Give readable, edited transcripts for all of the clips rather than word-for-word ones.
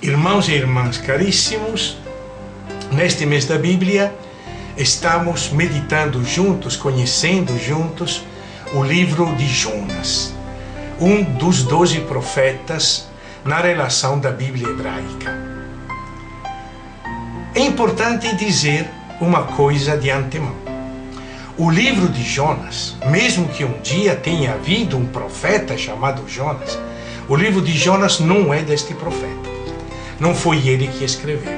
Irmãos e irmãs caríssimos, neste mês da Bíblia, estamos meditando juntos, conhecendo juntos o livro de Jonas, um dos 12 profetas na relação da Bíblia hebraica. É importante dizer uma coisa de antemão. O livro de Jonas, mesmo que um dia tenha havido um profeta chamado Jonas, o livro de Jonas não é deste profeta. Não foi ele que escreveu.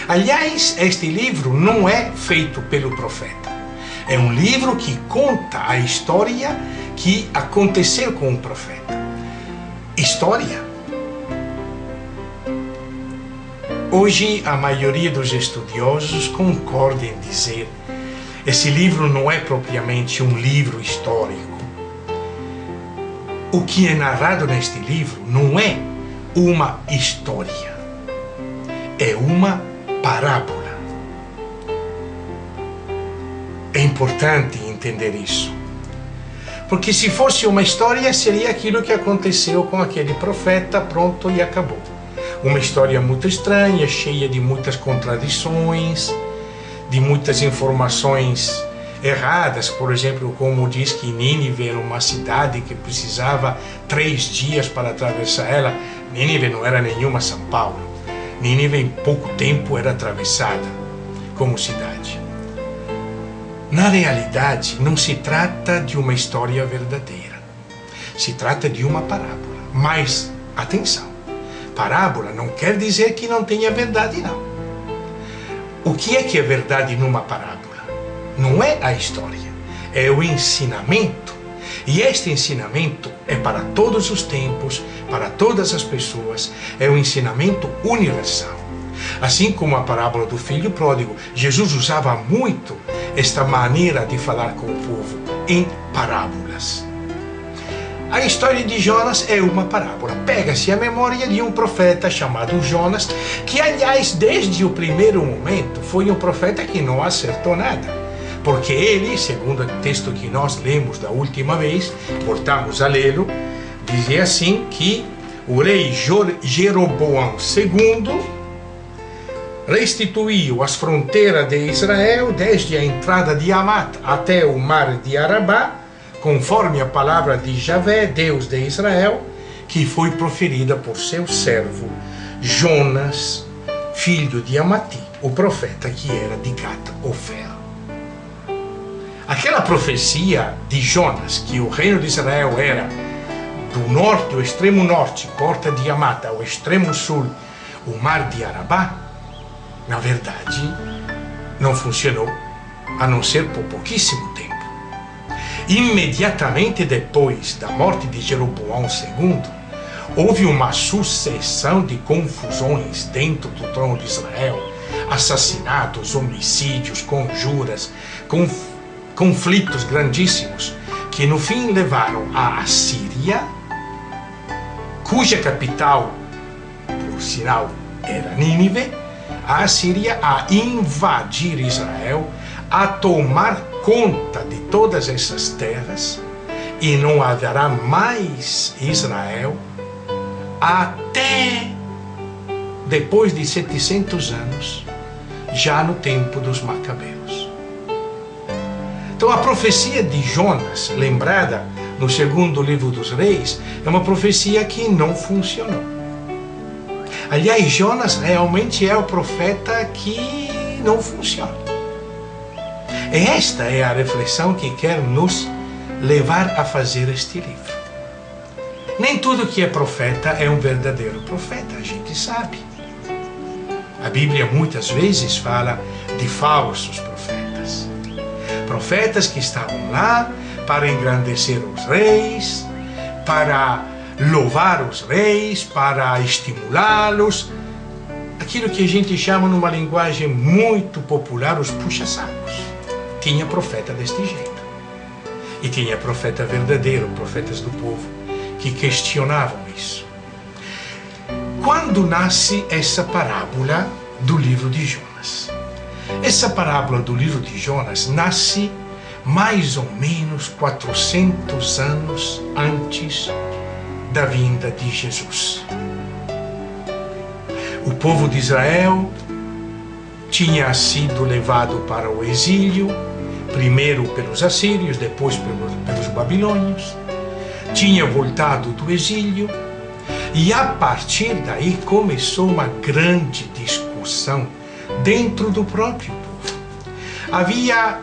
Aliás, este livro não é feito pelo profeta. É um livro que conta a história que aconteceu com o profeta. História. Hoje, a maioria dos estudiosos concorda em dizer que esse livro não é propriamente um livro histórico. O que é narrado neste livro não é uma história. É uma parábola. É importante entender isso. Porque se fosse uma história, seria aquilo que aconteceu com aquele profeta, pronto e acabou. Uma história muito estranha, cheia de muitas contradições, de muitas informações erradas. Por exemplo, como diz que Nínive era uma cidade que precisava 3 dias para atravessar ela. Nínive não era nenhuma São Paulo. Nínive em pouco tempo era atravessada como cidade. Na realidade, não se trata de uma história verdadeira. Se trata de uma parábola. Mas, atenção, parábola não quer dizer que não tenha verdade, não. O que é verdade numa parábola? Não é a história, é o ensinamento. E este ensinamento é para todos os tempos, para todas as pessoas, é um ensinamento universal. Assim como a parábola do filho pródigo, Jesus usava muito esta maneira de falar com o povo em parábolas. A história de Jonas é uma parábola. Pega-se a memória de um profeta chamado Jonas, que aliás, desde o primeiro momento, foi um profeta que não acertou nada. Porque ele, segundo o texto que nós lemos da última vez, voltamos a lê-lo, dizia assim que o rei Jeroboão II restituiu as fronteiras de Israel desde a entrada de Hamat até o mar de Arabá, conforme a palavra de Javé, Deus de Israel, que foi proferida por seu servo Jonas, filho de Amati, o profeta que era de Gat-Ofel. Aquela profecia de Jonas, que o reino de Israel era do norte, o extremo norte, porta de Hamat, ao extremo sul, o mar de Arabá, na verdade, não funcionou, a não ser por pouquíssimo tempo. Imediatamente depois da morte de Jeroboão II, houve uma sucessão de confusões dentro do trono de Israel, assassinatos, homicídios, conjuras, conflitos grandíssimos, que no fim levaram a Assíria, cuja capital, por sinal, era Nínive, a Assíria a invadir Israel, a tomar conta de todas essas terras, e não haverá mais Israel até depois de 700 anos, já no tempo dos Macabeus. Então a profecia de Jonas, lembrada no segundo livro dos Reis, é uma profecia que não funcionou. Aliás, Jonas realmente é o profeta que não funciona. Esta é a reflexão que quer nos levar a fazer este livro. Nem tudo que é profeta é um verdadeiro profeta, a gente sabe. A Bíblia muitas vezes fala de falsos profetas. Profetas que estavam lá para engrandecer os reis, para louvar os reis, para estimulá-los. Aquilo que a gente chama, numa linguagem muito popular, os puxa-sacos. Tinha profeta deste jeito. E tinha profeta verdadeiro, profetas do povo, que questionavam isso. Quando nasce essa parábola do livro de Jonas? Essa parábola do livro de Jonas nasce mais ou menos 400 anos antes da vinda de Jesus. O povo de Israel tinha sido levado para o exílio, primeiro pelos assírios, depois pelos babilônios. Tinha voltado do exílio e a partir daí começou uma grande discussão dentro do próprio povo. Havia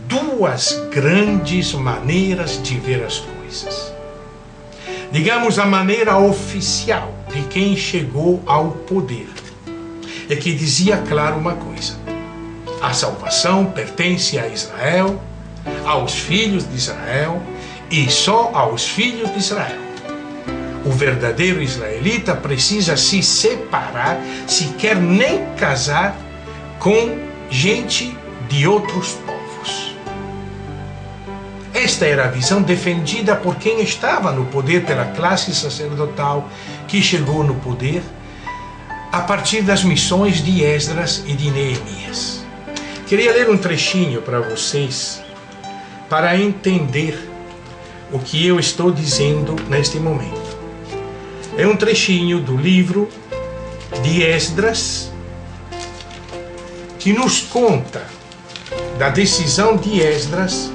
duas grandes maneiras de ver as coisas. Digamos, a maneira oficial de quem chegou ao poder é que dizia claro uma coisa: a salvação pertence a Israel, aos filhos de Israel e só aos filhos de Israel. O verdadeiro israelita precisa se separar se quer nem casar com gente de outros povos. Esta era a visão defendida por quem estava no poder, pela classe sacerdotal que chegou no poder a partir das missões de Esdras e de Neemias. Queria ler um trechinho para vocês, para entender o que eu estou dizendo neste momento. É um trechinho do livro de Esdras, que nos conta da decisão de Esdras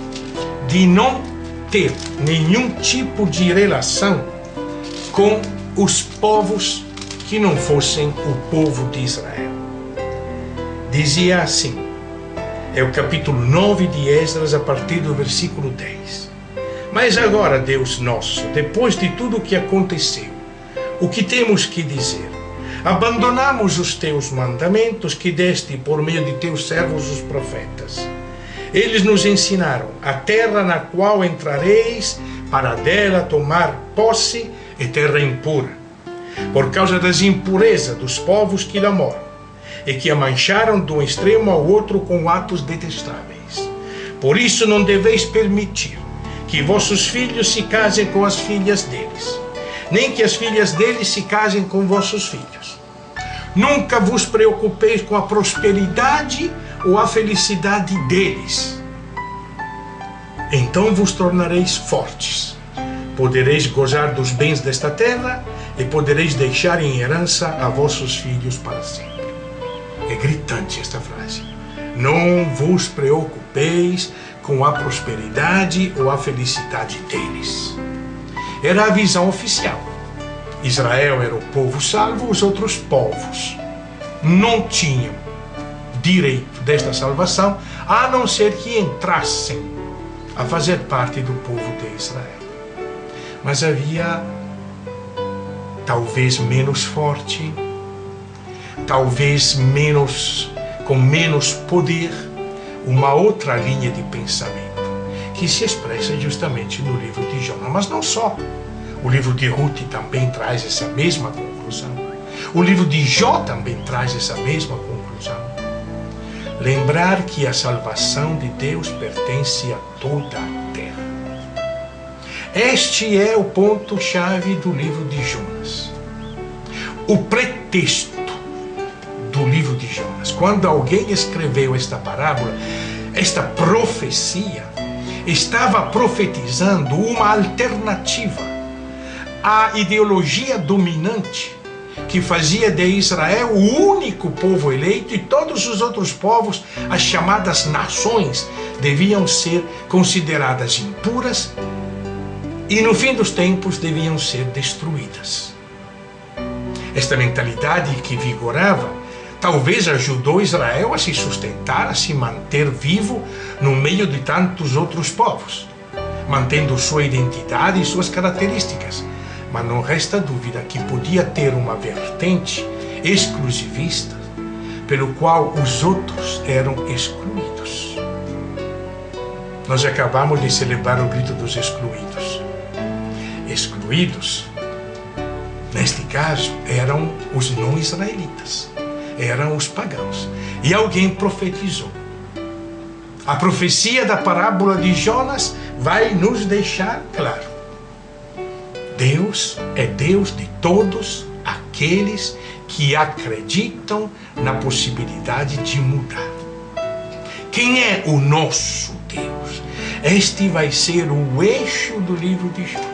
de não ter nenhum tipo de relação com os povos que não fossem o povo de Israel. Dizia assim, é o capítulo 9 de Esdras, a partir do versículo 10. Mas agora, Deus nosso, depois de tudo o que aconteceu, o que temos que dizer? Abandonamos os teus mandamentos que deste por meio de teus servos os profetas. Eles nos ensinaram: a terra na qual entrareis, para dela tomar posse, é terra impura, por causa das impurezas dos povos que lá moram, e que a mancharam de um extremo ao outro com atos detestáveis. Por isso não deveis permitir que vossos filhos se casem com as filhas deles, nem que as filhas deles se casem com vossos filhos. Nunca vos preocupeis com a prosperidade ou a felicidade deles. Então vos tornareis fortes, podereis gozar dos bens desta terra e podereis deixar em herança a vossos filhos para sempre. É gritante esta frase. Não vos preocupeis com a prosperidade ou a felicidade deles. Era a visão oficial. Israel era o povo salvo, os outros povos não tinham direito desta salvação, a não ser que entrassem a fazer parte do povo de Israel. Mas havia, talvez menos forte, talvez com menos poder, uma outra linha de pensamento que se expressa justamente no livro de Jonas. Mas não só. O livro de Ruth também traz essa mesma conclusão. O livro de Jó também traz essa mesma conclusão. Lembrar que a salvação de Deus pertence a toda a terra. Este é o ponto-chave do livro de Jonas. O pretexto do livro de Jonas. Quando alguém escreveu esta parábola, esta profecia, estava profetizando uma alternativa à ideologia dominante que fazia de Israel o único povo eleito, e todos os outros povos, as chamadas nações, deviam ser consideradas impuras e no fim dos tempos deviam ser destruídas. Esta mentalidade que vigorava talvez ajudou Israel a se sustentar, a se manter vivo no meio de tantos outros povos, mantendo sua identidade e suas características. Mas não resta dúvida que podia ter uma vertente exclusivista, pelo qual os outros eram excluídos. Nós acabamos de celebrar o grito dos excluídos. Excluídos, neste caso, eram os não israelitas, eram os pagãos. E alguém profetizou. A profecia da parábola de Jonas vai nos deixar claro: Deus é Deus de todos aqueles que acreditam na possibilidade de mudar. Quem é o nosso Deus? Este vai ser o eixo do livro de Jonas.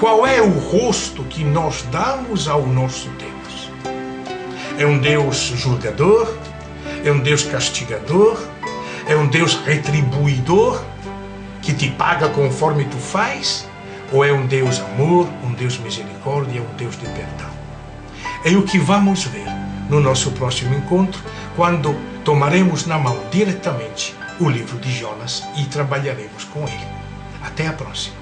Qual é o rosto que nós damos ao nosso Deus? É um Deus julgador? É um Deus castigador? É um Deus retribuidor que te paga conforme tu faz? Ou é um Deus amor, um Deus misericórdia, um Deus de perdão? É o que vamos ver no nosso próximo encontro, quando tomaremos na mão diretamente o livro de Jonas e trabalharemos com ele. Até a próxima.